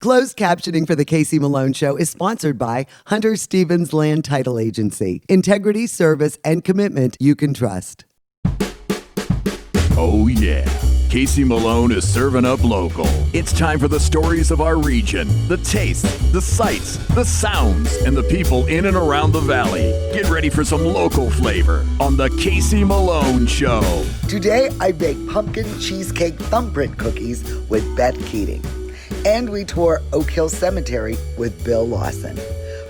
Closed captioning for The Casey Malone Show is sponsored by Hunter Stevens Land Title Agency. Integrity, service, and commitment you can trust. Oh yeah, Casey Malone is serving up local. It's time for the stories of our region, the tastes, the sights, the sounds, and the people in and around the valley. Get ready for some local flavor on The Casey Malone Show. Today I bake pumpkin cheesecake thumbprint cookies with Beth Keating. And we tour Oak Hill Cemetery with Bill Lawson.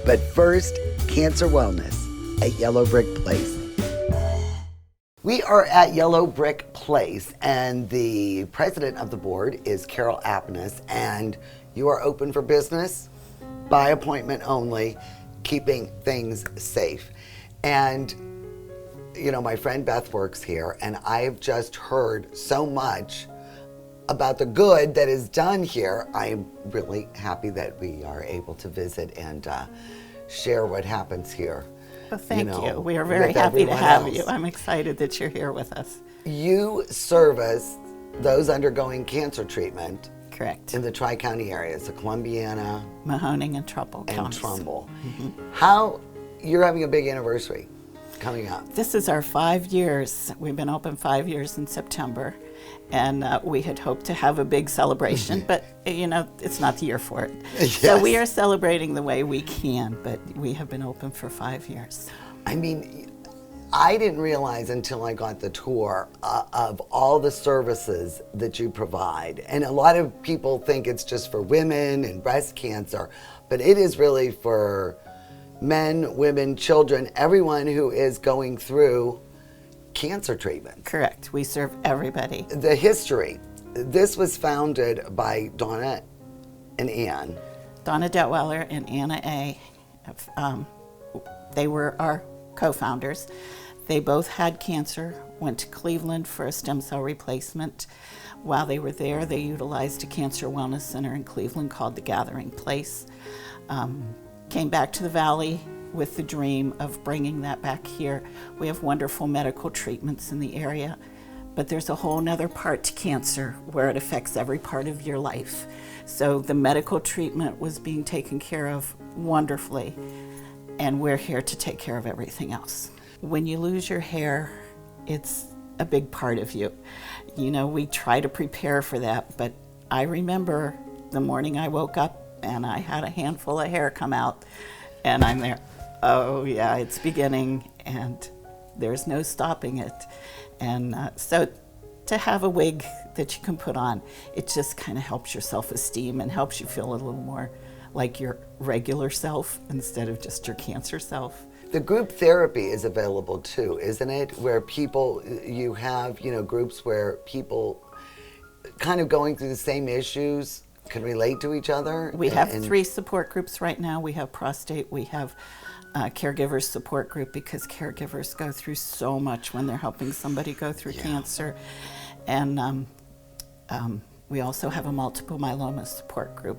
But first, Cancer Wellness at Yellow Brick Place. We are at Yellow Brick Place, and the president of the board is Carol Apnis, and you are open for business by appointment only, keeping things safe. And, you know, my friend Beth works here, and I've just heard so much about the good that is done here. I'm really happy that we are able to visit and share what happens here. Well, thank you. We are very happy to have you. I'm excited that you're here with us. You service those undergoing cancer treatment. Correct. In the Tri-County areas, so Columbiana, Mahoning and Trumbull counties. How, you're having a big anniversary coming up. This is our 5 years. We've been open 5 years in September. And we had hoped to have a big celebration, but you know, it's not the year for it. Yes. So we are celebrating the way we can, but we have been open for 5 years. I mean, I didn't realize until I got the tour of all the services that you provide. And a lot of people think it's just for women and breast cancer, but it is really for men, women, children, everyone who is going through cancer treatment. Correct. We serve everybody. The history. This was founded by Donna and Ann. Donna Detweiler and Anna A. They were our co-founders. They both had cancer, went to Cleveland for a stem cell replacement. While they were there, they utilized a cancer wellness center in Cleveland called the Gathering Place. Came back to the Valley with the dream of bringing that back here. We have wonderful medical treatments in the area, but there's a whole nother part to cancer where it affects every part of your life. So the medical treatment was being taken care of wonderfully, and we're here to take care of everything else. When you lose your hair, it's a big part of you. You know, we try to prepare for that, but I remember the morning I woke up and I had a handful of hair come out, and I'm there. Oh yeah, it's beginning, and there's no stopping it. And so to have a wig that you can put on, it just kind of helps your self-esteem and helps you feel a little more like your regular self instead of just your cancer self. The group therapy is available too, isn't it? Where people, you have, you know, groups where people kind of going through the same issues can relate to each other. We have 3 support groups right now. We have prostate, we have caregivers support group, because caregivers go through so much when they're helping somebody go through cancer. And we also have a multiple myeloma support group.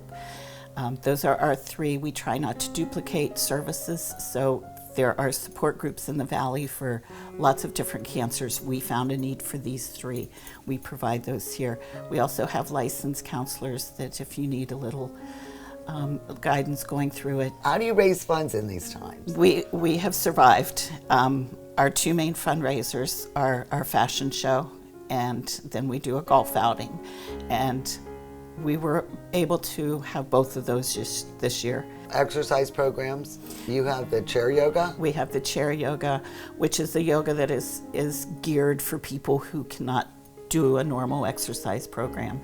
Those are our 3. We try not to duplicate services, so there are support groups in the Valley for lots of different cancers. We found a need for these 3. We provide those here. We also have licensed counselors that if you need a little guidance going through it. How do you raise funds in these times? We have survived. Our 2 main fundraisers are our fashion show, and then we do a golf outing. And we were able to have both of those this year. Exercise programs. You have the chair yoga? We have the chair yoga, which is the yoga that is geared for people who cannot do a normal exercise program.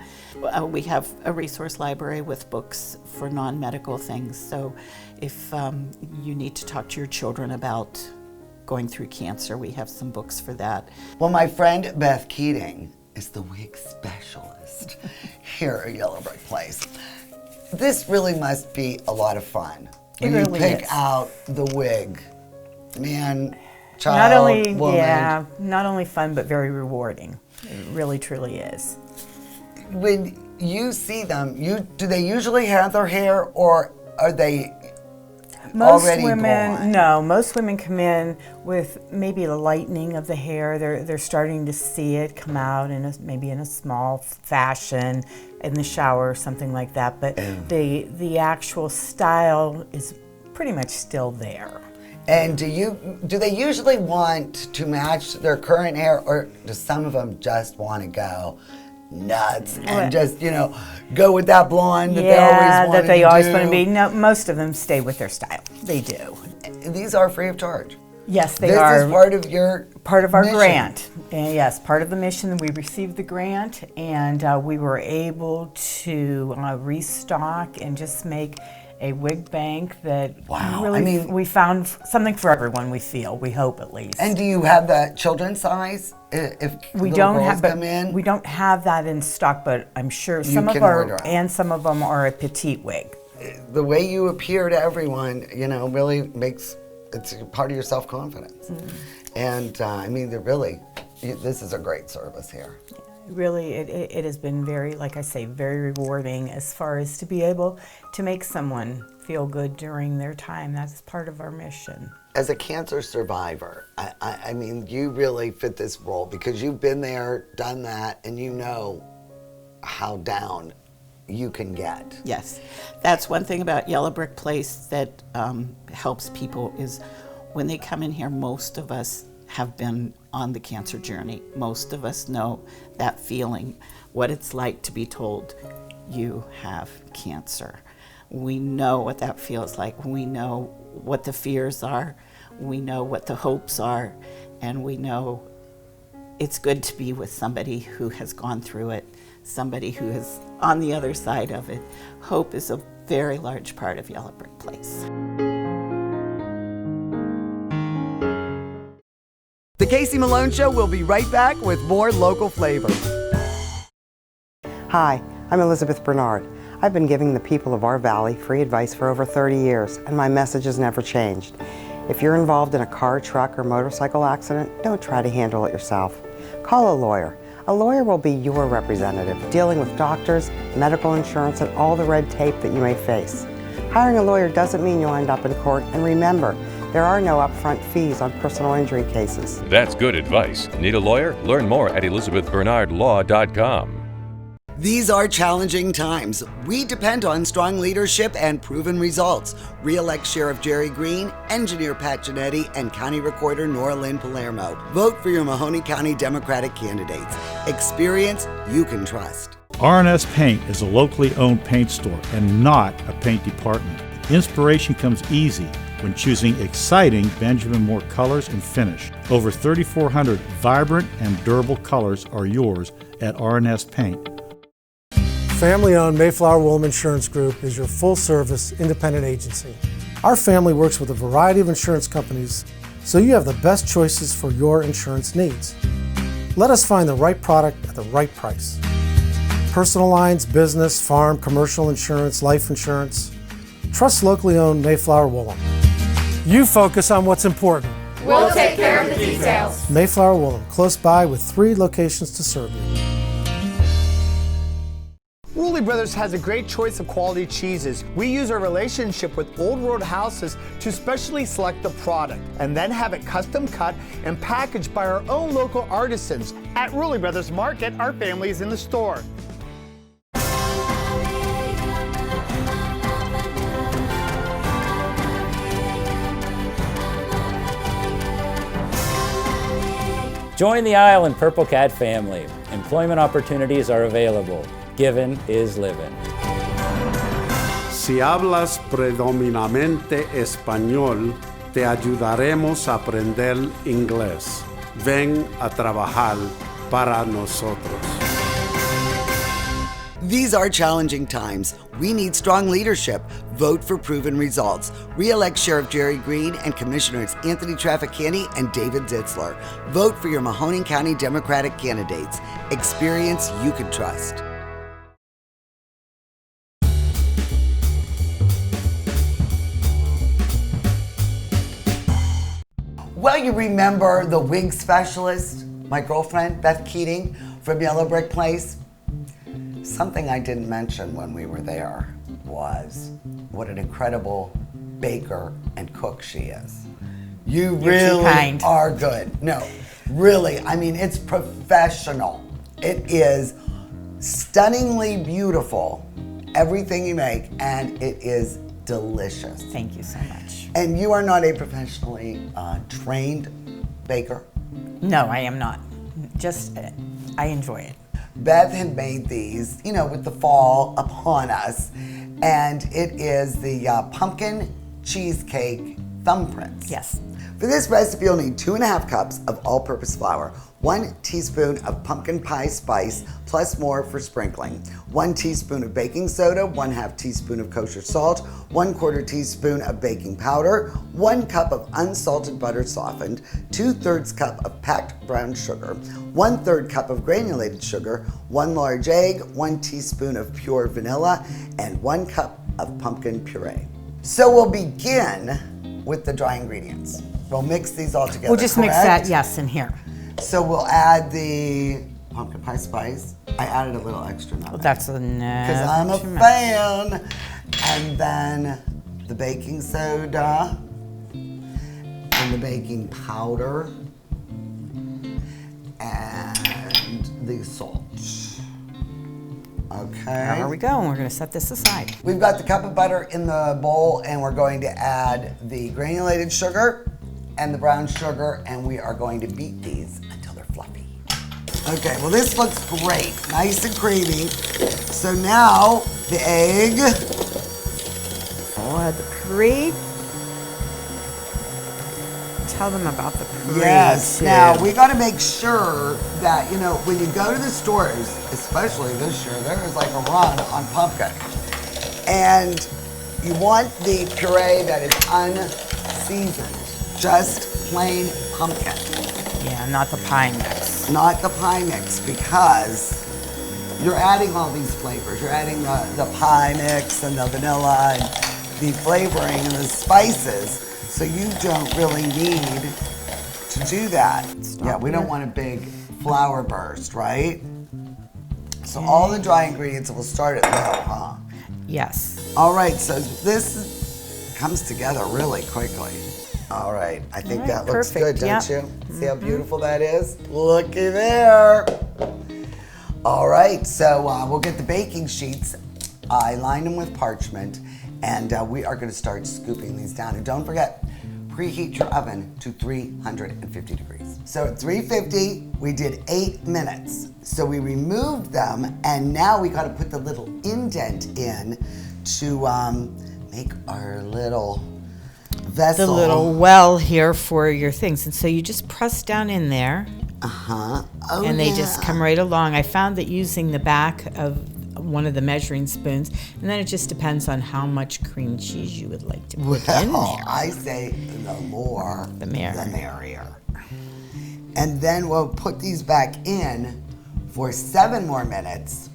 We have a resource library with books for non-medical things. So if you need to talk to your children about going through cancer, we have some books for that. Well, my friend Beth Keating is the wig specialist here at Yellow Brick Place. This really must be a lot of fun. It really is. You pick out the wig, man, child, woman. Yeah, not only fun, but very rewarding. It really, truly is. When you see them, do they usually have their hair, or are they already blonde? No, most women come in with maybe a lightening of the hair. They're starting to see it come out maybe in a small fashion in the shower or something like that. But the actual style is pretty much still there. And do they usually want to match their current hair, or do some of them just want to go nuts and just, go with that blonde that they always want to be? No, most of them stay with their style. They do. These are free of charge. Yes, they are. This is part of our mission. Grant. And yes, part of the mission. We received the grant, and we were able to restock and just make a wig bank that really, we found something for everyone. We hope at least. And do you have the children's size? If we don't have, we don't have that in stock, but I'm sure some of them are a petite wig. The way you appear to everyone, really it's part of your self-confidence. And this is a great service here. Really, it has been very, like I say, very rewarding as far as to be able to make someone feel good during their time. That's part of our mission. As a cancer survivor, you really fit this role because you've been there, done that, and you know how down you can get. Yes, that's one thing about Yellow Brick Place that helps people is when they come in here, most of us have been on the cancer journey. Most of us know that feeling, what it's like to be told you have cancer. We know what that feels like. We know what the fears are. We know what the hopes are. And we know it's good to be with somebody who has gone through it, somebody who is on the other side of it. Hope is a very large part of Yellow Brick Place. The Casey Malone Show will be right back with more local flavor. Hi, I'm Elizabeth Bernard. I've been giving the people of our valley free advice for over 30 years, and my message has never changed. If you're involved in a car, truck, or motorcycle accident, don't try to handle it yourself. Call a lawyer. A lawyer will be your representative, dealing with doctors, medical insurance, and all the red tape that you may face. Hiring a lawyer doesn't mean you'll end up in court, and remember, there are no upfront fees on personal injury cases. That's good advice. Need a lawyer? Learn more at elizabethbernardlaw.com. These are challenging times. We depend on strong leadership and proven results. Re-elect Sheriff Jerry Green, Engineer Pat Giannetti, and County Recorder Nora Lynn Palermo. Vote for your Mahoney County Democratic candidates. Experience you can trust. R&S Paint is a locally owned paint store and not a paint department. Inspiration comes easy when choosing exciting Benjamin Moore colors and finish. Over 3,400 vibrant and durable colors are yours at R&S Paint. Family-owned Mayflower Woolham Insurance Group is your full-service independent agency. Our family works with a variety of insurance companies, so you have the best choices for your insurance needs. Let us find the right product at the right price. Personal lines, business, farm, commercial insurance, life insurance. Trust locally owned Mayflower Woolham. You focus on what's important. We'll take care of the details. Mayflower Woolham, close by with 3 locations to serve you. Rulli Brothers has a great choice of quality cheeses. We use our relationship with Old World Houses to specially select the product and then have it custom cut and packaged by our own local artisans. At Rulli Brothers Market, our family is in the store. Join the Island Purple Cat family. Employment opportunities are available. Given is living. Si hablas predominantemente español, te ayudaremos a aprender inglés. Ven a trabajar para nosotros. These are challenging times. We need strong leadership. Vote for proven results. Re-elect Sheriff Jerry Green and Commissioners Anthony Trafficani and David Zitzler. Vote for your Mahoney County Democratic candidates. Experience you can trust. Well, you remember the wig specialist, my girlfriend, Beth Keating from Yellow Brick Place? Something I didn't mention when we were there was what an incredible baker and cook she is. You You're too really kind. are good. No, really. I mean, it's professional. It is stunningly beautiful, everything you make, and it is delicious. Thank you so much. And you are not a professionally trained baker? No, I am not. Just, I enjoy it. Beth had made these, you know, with the fall upon us, and it is the pumpkin cheesecake thumbprints. Yes. For this recipe, you'll need 2.5 cups of all-purpose flour, 1 teaspoon of pumpkin pie spice, plus more for sprinkling, 1 teaspoon of baking soda, 1/2 teaspoon of kosher salt, 1/4 teaspoon of baking powder, 1 cup of unsalted butter softened, 2/3 cup of packed brown sugar, 1/3 cup of granulated sugar, 1 large egg, 1 teaspoon of pure vanilla, and 1 cup of pumpkin puree. So we'll begin with the dry ingredients. We'll mix these all together. We'll just mix correct? that, yes, in here. So we'll add the pumpkin pie spice. I added a little extra nutmeg. Well, that's enough. Because I'm a fan. And then the baking soda and the baking powder and the salt. Okay. There we go, and we're gonna set this aside. We've got the cup of butter in the bowl, and we're going to add the granulated sugar and the brown sugar, and we are going to beat these until they're fluffy. Okay, well this looks great, nice and creamy. So now the egg. Oh, add the puree. Tell them about the puree. Yes, too. now we gotta make sure that, you know, when you go to the stores, especially this year, there is like a run on pumpkin. And you want the puree that is unseasoned. Just plain pumpkin. Yeah, not the pie mix. Not the pie mix, because you're adding all these flavors. You're adding the pie mix and the vanilla and the flavoring and the spices. So you don't really need to do that. Yeah, we don't want a big flour burst, right? So all the dry ingredients, we'll start at low, huh? Yes. All right, so this comes together really quickly. All right, I think All right, that looks perfect, good, don't yep. you? See how beautiful that is? Looky there. All right, so we'll get the baking sheets. I lined them with parchment, and we are gonna start scooping these down. And don't forget, preheat your oven to 350 degrees. So at 350, we did 8 minutes. So we removed them, and now we gotta put the little indent in to make our little vessel. The little well here for your things. And so you just press down in there. Uh-huh. Oh, and they yeah. just come right along. I found that using the back of one of the measuring spoons, and then it just depends on how much cream cheese you would like to put in there. I say the more, the merrier. The merrier. And then we'll put these back in for 7 more minutes.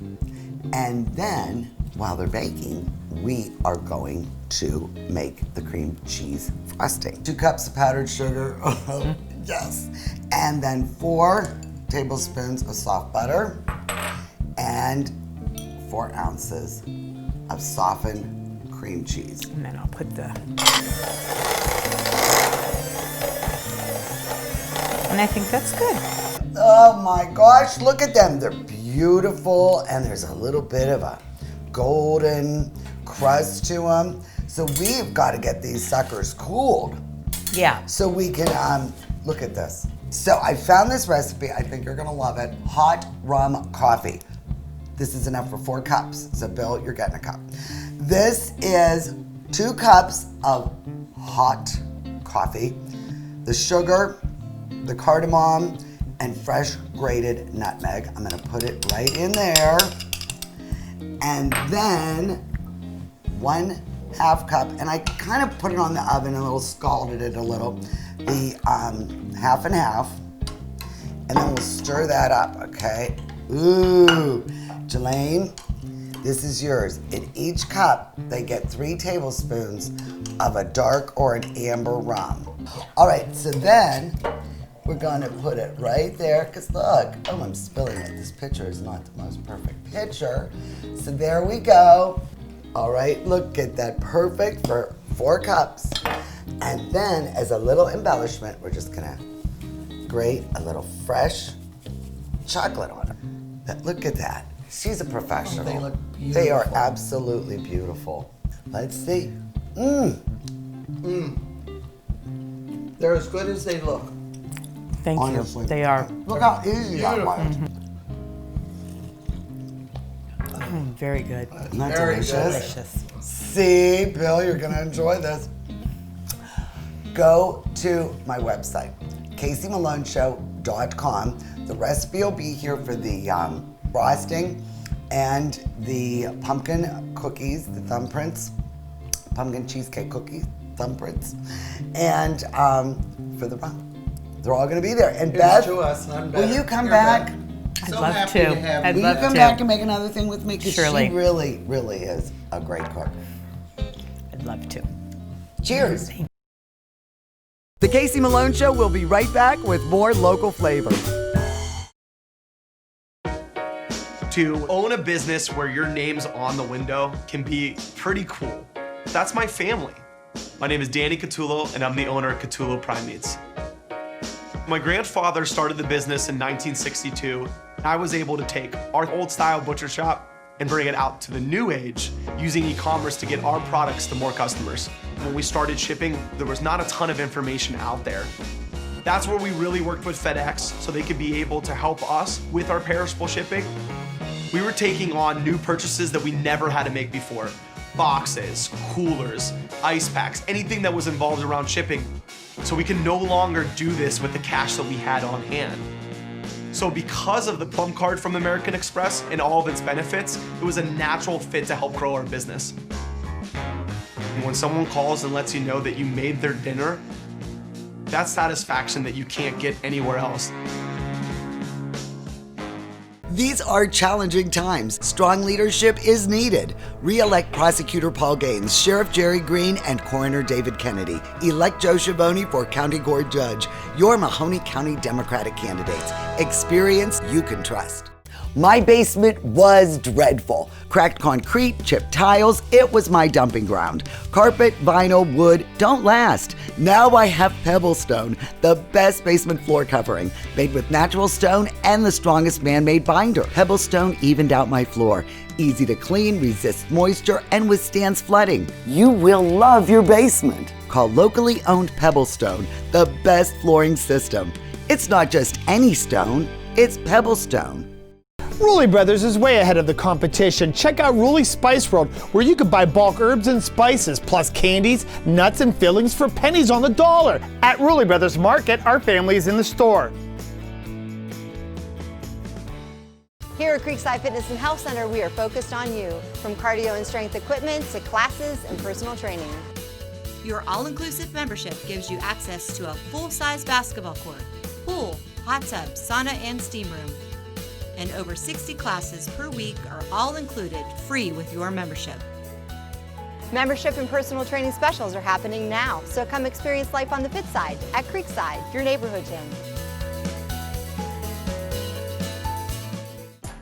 And then, while they're baking, we are going to make the cream cheese frosting. 2 cups of powdered sugar, oh, yes. And then 4 tablespoons of soft butter and 4 ounces of softened cream cheese. And then I'll put the... And I think that's good. Oh my gosh, look at them. They're beautiful, and there's a little bit of a golden crust to them. So we've got to get these suckers cooled. Yeah. So we can, look at this. So I found this recipe, I think you're gonna love it. Hot rum coffee. This is enough for 4 cups. So Bill, you're getting a cup. This is 2 cups of hot coffee, the sugar, the cardamom, and fresh grated nutmeg. I'm gonna put it right in there. And then 1/2 cup, and I kind of put it on the oven a little, scalded it a little, the 1/2 and 1/2. And then we'll stir that up, okay? Ooh, Jelaine, this is yours. In each cup, they get 3 tablespoons of a dark or an amber rum. All right, so then we're gonna put it right there, because look, oh, I'm spilling it. This picture is not the most perfect picture. So there we go. All right, look at that, perfect for 4 cups. And then as a little embellishment, we're just gonna grate a little fresh chocolate on them. Look at that. She's a professional. They look beautiful. They are absolutely beautiful. Let's see. They're as good as they look. Thank Honestly. you. They are Look how easy that was. very good. Isn't that Very delicious? Delicious. See, Bill, you're gonna enjoy this. Go to my website, caseymalone.com. The recipe will be here for the frosting and the pumpkin cookies, the thumbprints, pumpkin cheesecake cookies, thumbprints, and for the rum. They're all gonna be there. And Beth, to us, none will better. you come You're back? better. I'd So love happy to. to have I'd you. Will you love come to. back and make another thing with me? Because Surely. she really, really is a great cook. I'd love to. Cheers. The Casey Malone Show will be right back with more local flavor. To own a business where your name's on the window can be pretty cool. That's my family. My name is Danny Catullo, and I'm the owner of Catullo Primates. My grandfather started the business in 1962. I was able to take our old style butcher shop and bring it out to the new age using e-commerce to get our products to more customers. When we started shipping, there was not a ton of information out there. That's where we really worked with FedEx so they could be able to help us with our perishable shipping. We were taking on new purchases that we never had to make before. Boxes, coolers, ice packs, anything that was involved around shipping. So we can no longer do this with the cash that we had on hand. So because of the Plum Card from American Express and all of its benefits, it was a natural fit to help grow our business. And when someone calls and lets you know that you made their dinner, that's satisfaction that you can't get anywhere else. These are challenging times. Strong leadership is needed. Re-elect Prosecutor Paul Gaines, Sheriff Jerry Green, and Coroner David Kennedy. Elect Joe Schiavone for County Court Judge. Your Mahoney County Democratic candidates. Experience you can trust. My basement was dreadful. Cracked concrete, chipped tiles, it was my dumping ground. Carpet, vinyl, wood don't last. Now I have Pebblestone, the best basement floor covering, made with natural stone and the strongest man-made binder. Pebblestone evened out my floor. Easy to clean, resists moisture, and withstands flooding. You will love your basement. Call locally owned Pebblestone, the best flooring system. It's not just any stone, it's Pebblestone. Rulli Brothers is way ahead of the competition. Check out Rulli Spice World, where you can buy bulk herbs and spices, plus candies, nuts, and fillings for pennies on the dollar. At Rulli Brothers Market, our family is in the store. Here at Creekside Fitness and Health Center, we are focused on you, from cardio and strength equipment to classes and personal training. Your all-inclusive membership gives you access to a full-size basketball court, pool, hot tub, sauna, and steam room. And over 60 classes per week are all included free with your membership. Membership and personal training specials are happening now, so come experience life on the fit side at Creekside, your neighborhood gym.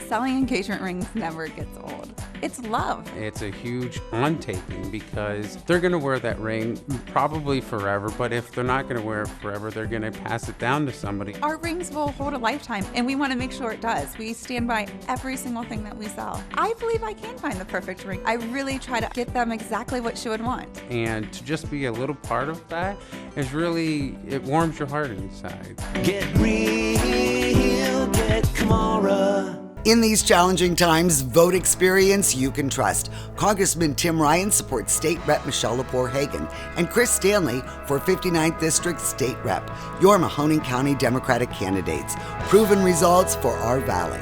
Selling engagement rings never gets old. It's love. It's a huge undertaking because they're going to wear that ring probably forever, but if they're not going to wear it forever, they're going to pass it down to somebody. Our rings will hold a lifetime, and we want to make sure it does. We stand by every single thing that we sell. I believe I can find the perfect ring. I really try to get them exactly what she would want. And to just be a little part of that is really, it warms your heart inside. Get real, get Kamara. In these challenging times, vote experience you can trust. Congressman Tim Ryan supports State Rep Michelle Lepore-Hagan and Chris Stanley for 59th District State Rep. Your Mahoney County Democratic candidates. Proven results for our valley.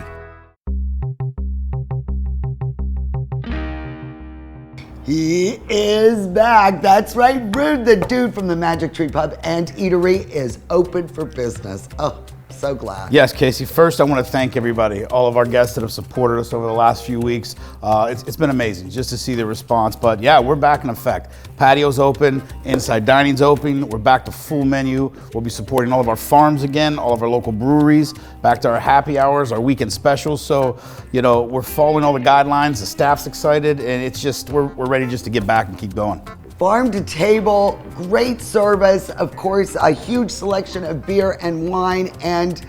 He is back. That's right, Rude, the dude from the Magic Tree Pub and Eatery is open for business. Oh, so glad. Yes, Casey. First, I want to thank everybody, all of our guests that have supported us over the last few weeks. It's been amazing just to see the response. But yeah, we're back in effect. Patio's open, inside dining's open. We're back to full menu. We'll be supporting all of our farms again, all of our local breweries, back to our happy hours, our weekend specials. So, you know, we're following all the guidelines. The staff's excited, and it's just we're ready just to get back and keep going. Farm to table, great service, of course, a huge selection of beer and wine, and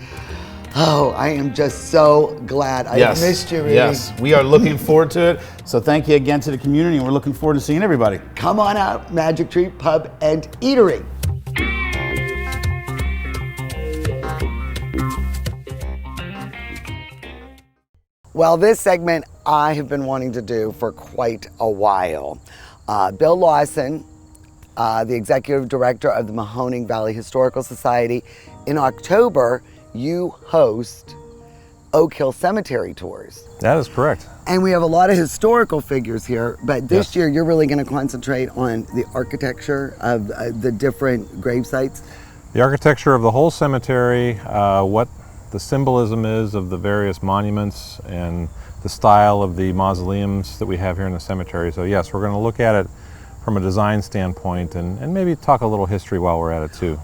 oh, I am just so glad I missed you, Rudy. Yes, we are looking forward to it. So thank you again to the community, and we're looking forward to seeing everybody. Come on out, Magic Tree Pub and Eatery. Well, this segment I have been wanting to do for quite a while. Bill Lawson, the executive director of the Mahoning Valley Historical Society, in October, you host Oak Hill Cemetery tours. That is correct. And we have a lot of historical figures here, but this year you're really going to concentrate on the architecture of the different grave sites. The architecture of the whole cemetery, what the symbolism is of the various monuments, and the style of the mausoleums that we have here in the cemetery. So yes, we're going to look at it from a design standpoint and maybe talk a little history while we're at it too.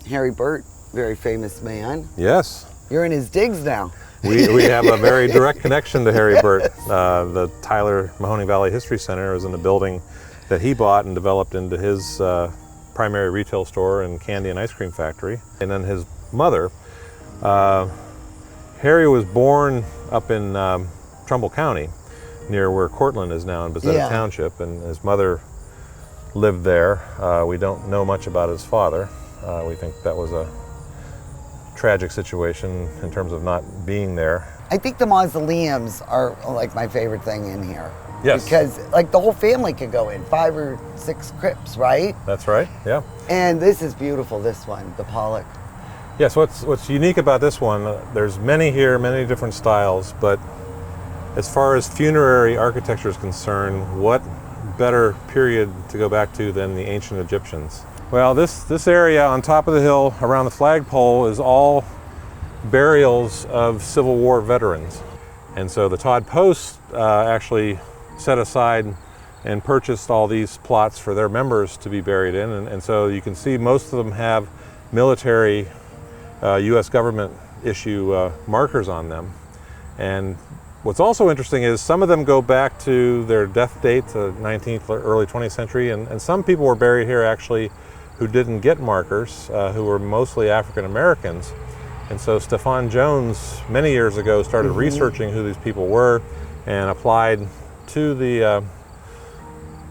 Harry Burt, very famous man. Yes. You're in his digs now. We have a very direct connection to Harry Burt. The Tyler Mahoning Valley History Center is in the building that he bought and developed into his primary retail store and candy and ice cream factory. And then his mother, Harry was born up in Trumbull County, near where Cortland is now in Bezetta Township, and his mother lived there. We don't know much about his father. We think that was a tragic situation in terms of not being there. I think the mausoleums are like my favorite thing in here. Yes. Because like the whole family could go in, 5 or 6 crypts, right? That's right, yeah. And this is beautiful, this one, the Pollock. Yes, what's unique about this one, there's many here, many different styles, but as far as funerary architecture is concerned, what better period to go back to than the ancient Egyptians? Well, this area on top of the hill around the flagpole is all burials of Civil War veterans. And so the Todd Post actually set aside and purchased all these plots for their members to be buried in. And so you can see most of them have military U.S. government issue markers on them. And what's also interesting is some of them go back to their death date, the 19th or early 20th century, and some people were buried here actually who didn't get markers, who were mostly African Americans. And so Stefan Jones, many years ago, started researching who these people were and applied to the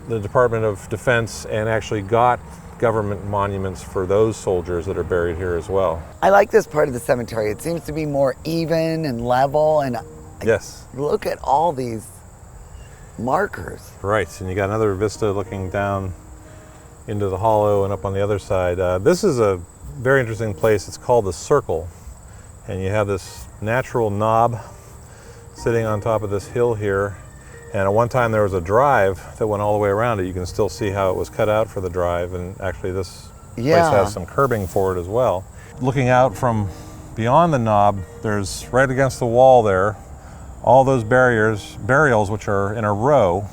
Department of Defense and actually got government monuments for those soldiers that are buried here as well. I like this part of the cemetery. It seems to be more even and level, and yes, look at all these markers. Right, and you got another vista looking down into the hollow and up on the other side. This is a very interesting place. It's called the Circle, and you have this natural knob sitting on top of this hill here. And at one time there was a drive that went all the way around it. You can still see how it was cut out for the drive, and actually this place has some curbing for it as well. Looking out from beyond the knob, there's right against the wall there, all those burials which are in a row.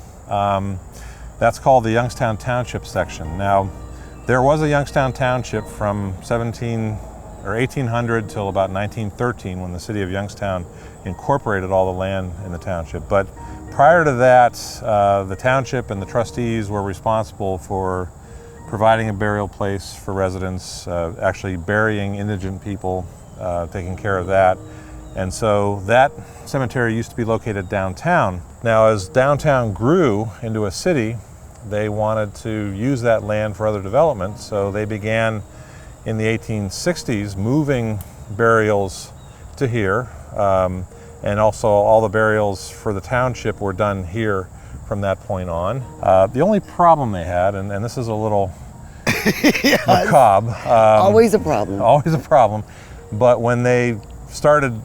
That's called the Youngstown Township section. Now, there was a Youngstown Township from 1800 till about 1913 when the city of Youngstown incorporated all the land in the township. But prior to that, the township and the trustees were responsible for providing a burial place for residents, actually burying indigent people, taking care of that. And so that cemetery used to be located downtown. Now, as downtown grew into a city, they wanted to use that land for other development, so they began in the 1860s moving burials to here. And also all the burials for the township were done here from that point on. The only problem they had, and this is a little macabre. Always a problem. Always a problem. But when they started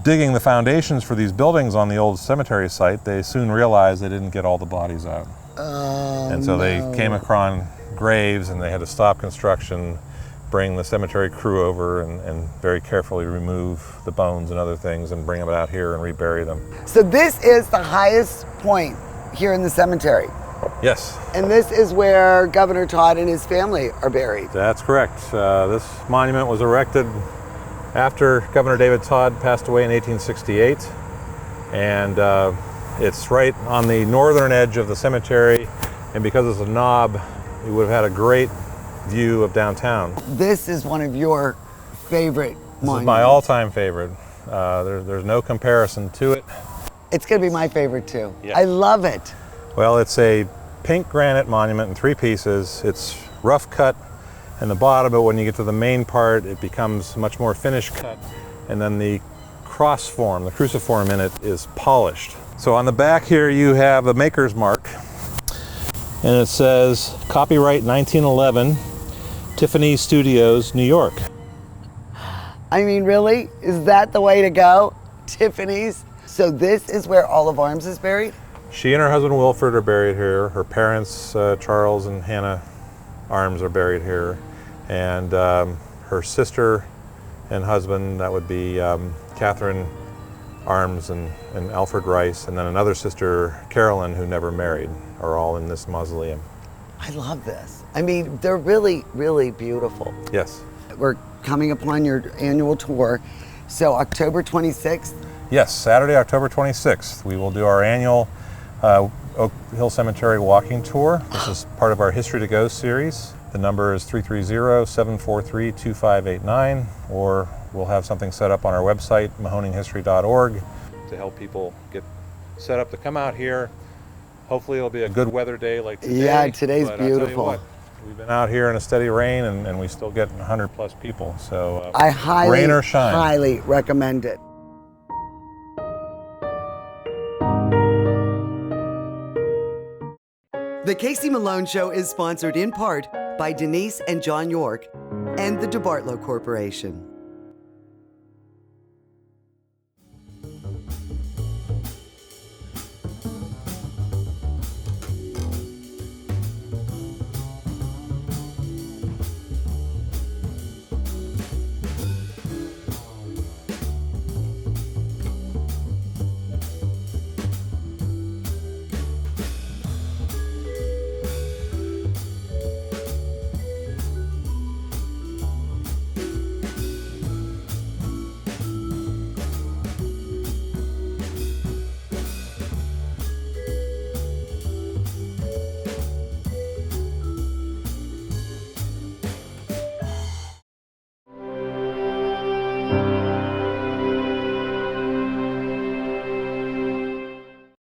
digging the foundations for these buildings on the old cemetery site, they soon realized they didn't get all the bodies out. And so they came across graves, and they had to stop construction, bring the cemetery crew over and very carefully remove the bones and other things and bring them out here and rebury them. So this is the highest point here in the cemetery. Yes. And this is where Governor Todd and his family are buried. That's correct. This monument was erected after Governor David Todd passed away in 1868. And it's right on the northern edge of the cemetery. And because it's a knob, you would have had a great view of downtown. This is one of your favorite This monuments. is my all-time favorite. There's no comparison to it. It's going to be my favorite too. Yeah. I love it. Well, it's a pink granite monument in 3 pieces. It's rough cut in the bottom, but when you get to the main part, it becomes much more finished cut. And then the cross form, the cruciform in it, is polished. So on the back here, you have a maker's mark. And it says, copyright 1911, Tiffany Studios, New York. I mean, really? Is that the way to go? Tiffany's? So this is where Olive Arms is buried? She and her husband Wilford are buried here. Her parents, Charles and Hannah Arms, are buried here. And her sister and husband, that would be Catherine Arms and Alfred Rice, and then another sister, Carolyn, who never married, are all in this mausoleum. I love this. I mean, they're really, really beautiful. Yes. We're coming upon your annual tour. So October 26th? Yes, Saturday, October 26th, we will do our annual Oak Hill Cemetery walking tour. This is part of our History to Go series. The number is 330-743-2589, or we'll have something set up on our website, mahoninghistory.org, to help people get set up to come out here. Hopefully it'll be a good weather day like today. Yeah, today's but I'll tell you beautiful. what, we've been out here in a steady rain, and we still get 100 plus people. So I highly, rain or shine. highly recommend it. The Casey Malone Show is sponsored in part by Denise and John York and the DeBartolo Corporation.